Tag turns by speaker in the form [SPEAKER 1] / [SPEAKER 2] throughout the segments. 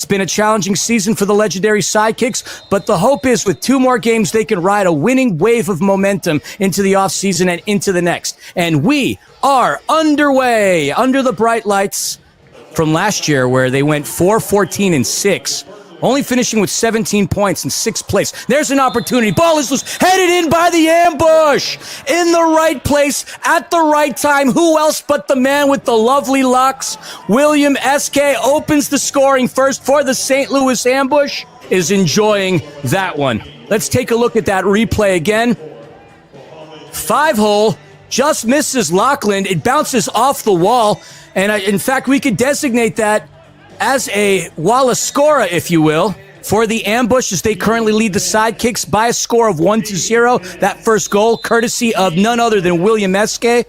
[SPEAKER 1] been a challenging season for the legendary Sidekicks, but the hope is with 2 more games, they can ride a winning wave of momentum into the offseason and into the next. And we are underway under the bright lights from last year where they went 4-14-6. Only finishing with 17 points in 6th place. There's an opportunity. Ball is loose. Headed in by the ambush. In the right place at the right time. Who else but the man with the lovely locks? William S.K. opens the scoring first for the St. Louis ambush. Is enjoying that one. Let's take a look at that replay again. 5-hole. Just misses Lachlan. It bounces off the wall. And in fact, we could designate that as a Wallace-scora, if you will, for the ambush as they currently lead the Sidekicks by a score of 1-0. That first goal, courtesy of none other than William Eske.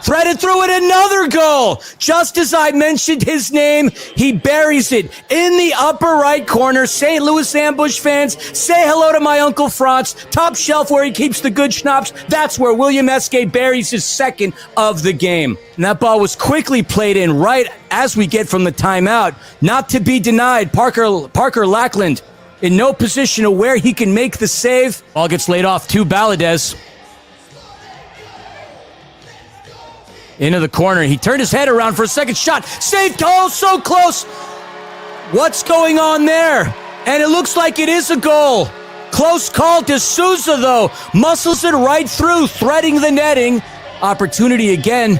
[SPEAKER 1] Threaded through it, another goal! Just as I mentioned his name, he buries it in the upper right corner. St. Louis ambush fans, say hello to my Uncle Franz. Top shelf where he keeps the good schnapps. That's where William Eske buries his second of the game. And that ball was quickly played in right as we get from the timeout. Not to be denied, Parker Lackland in no position of where he can make the save. Ball gets laid off to Baladez. Into the corner. He turned his head around for a second shot. Saved. Oh, so close. What's going on there? And it looks like it is a goal. Close call. D'Souza, though, muscles it right through, threading the netting. Opportunity again.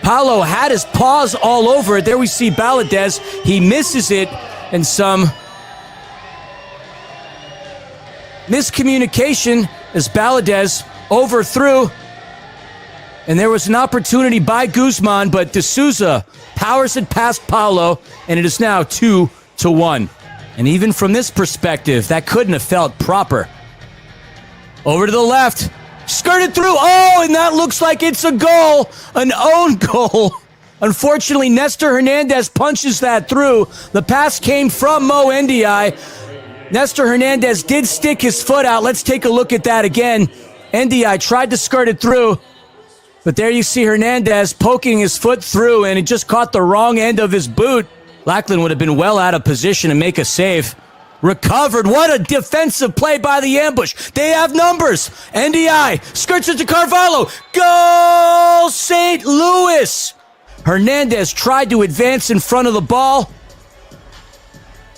[SPEAKER 1] Paulo had his paws all over it. There we see Baladez. He misses it, and some miscommunication as Baladez overthrew. And there was an opportunity by Guzman, but D'Souza powers it past Paulo, and it is now 2-1. And even from this perspective, that couldn't have felt proper. Over to the left, skirted through, oh, and that looks like it's a goal, an own goal. Unfortunately, Nestor Hernandez punches that through. The pass came from Mo Ndiaye. Nestor Hernandez did stick his foot out. Let's take a look at that again. Ndiaye tried to skirt it through. But there you see Hernandez poking his foot through, and it just caught the wrong end of his boot. Lackland would have been well out of position to make a save. Recovered. What a defensive play by the ambush. They have numbers. Ndiaye skirts it to Carvalho. Goal, St. Louis. Hernandez tried to advance in front of the ball,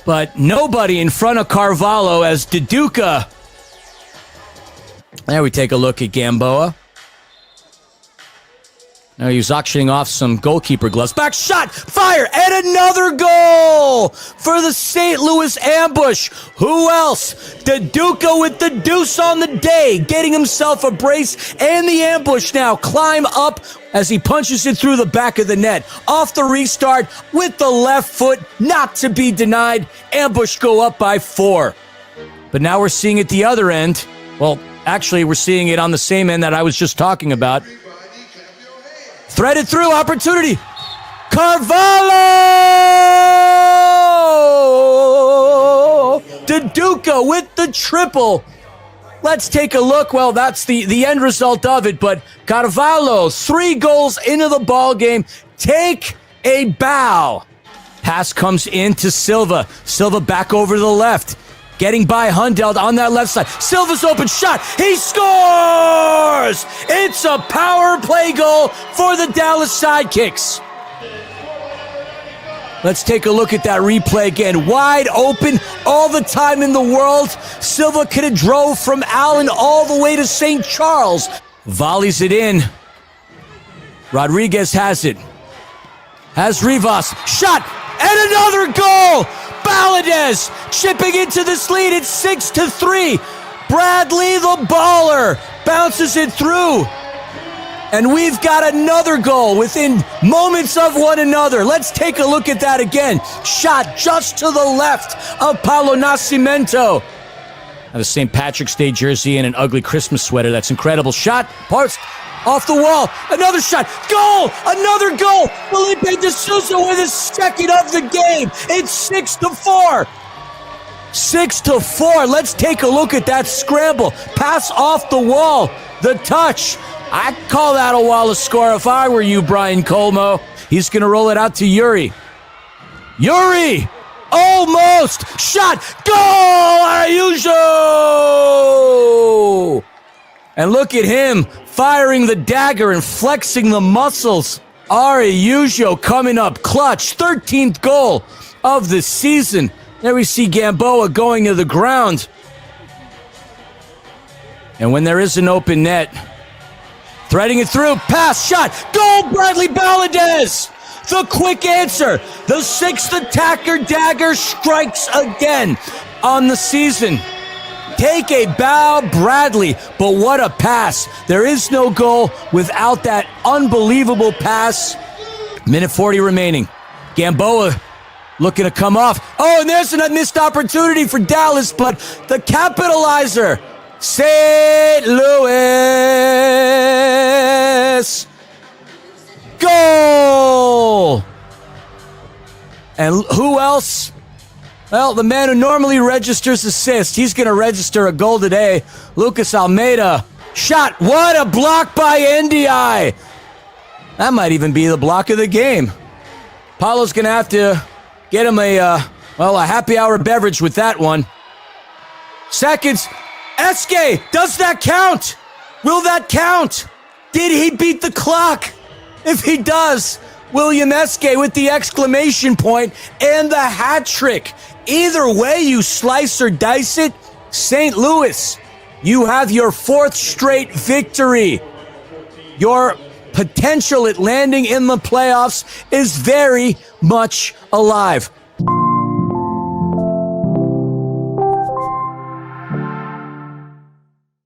[SPEAKER 1] but nobody in front of Carvalho as Deduca. There we take a look at Gamboa. Now he was auctioning off some goalkeeper gloves. Back shot, fire, and another goal for the St. Louis ambush. Who else? Deduca with the deuce on the day, getting himself a brace, and the ambush now climb up as he punches it through the back of the net. Off the restart with the left foot, not to be denied. Ambush go up by 4. But now we're seeing it the other end. Well, actually, we're seeing it on the same end that I was just talking about. Threaded through, opportunity. Carvalho! Deduca with the triple. Let's take a look. Well, that's the end result of it, but Carvalho, 3 goals into the ball game. Take a bow. Pass comes in to Silva. Silva back over to the left. Getting by Hundeld on that left side. Silva's open shot. He scores! It's a power play goal for the Dallas Sidekicks. Let's take a look at that replay again. Wide open, all the time in the world. Silva could have drove from Allen all the way to St. Charles. Volleys it in. Rodriguez has it. Has Rivas. Shot! And another goal! Baladez chipping into this lead. It's 6-3. Bradley the baller bounces it through. And we've got another goal within moments of one another. Let's take a look at that again. Shot just to the left of Paulo Nascimento. Now the St. Patrick's Day jersey and an ugly Christmas sweater. That's incredible. Shot, post, off the wall. Another shot. Goal! Another goal! Felipe D'Souza with his second of the game. It's 6-4. 6-4. Let's take a look at that scramble. Pass off the wall. The touch. I'd call that a Wallace score if I were you, Brian Colmo. He's going to roll it out to Yuri. Yuri! Almost. Shot. Goal. Araujo. And look at him firing the dagger and flexing the muscles. Araujo coming up clutch. 13th goal of the season. There we see Gamboa going to the ground. And when there is an open net, threading it through, pass, shot, goal, Bradley Valadez! The quick answer, the sixth attacker dagger strikes again on the season. Take a bow, Bradley, but what a pass. There is no goal without that unbelievable pass. Minute 40 remaining. Gamboa looking to come off. Oh, and there's a missed opportunity for Dallas, but the capitalizer, St. Louis. Goal! And who else? Well, the man who normally registers assists. He's going to register a goal today. Lucas Almeida. Shot. What a block by NDI. That might even be the block of the game. Paulo's going to have to get him a happy hour beverage with that one. Seconds. Eske, does that count? Will that count? Did he beat the clock? If he does, William Eske with the exclamation point and the hat trick. Either way you slice or dice it, St. Louis, you have your fourth straight victory. Your potential at landing in the playoffs is very much alive.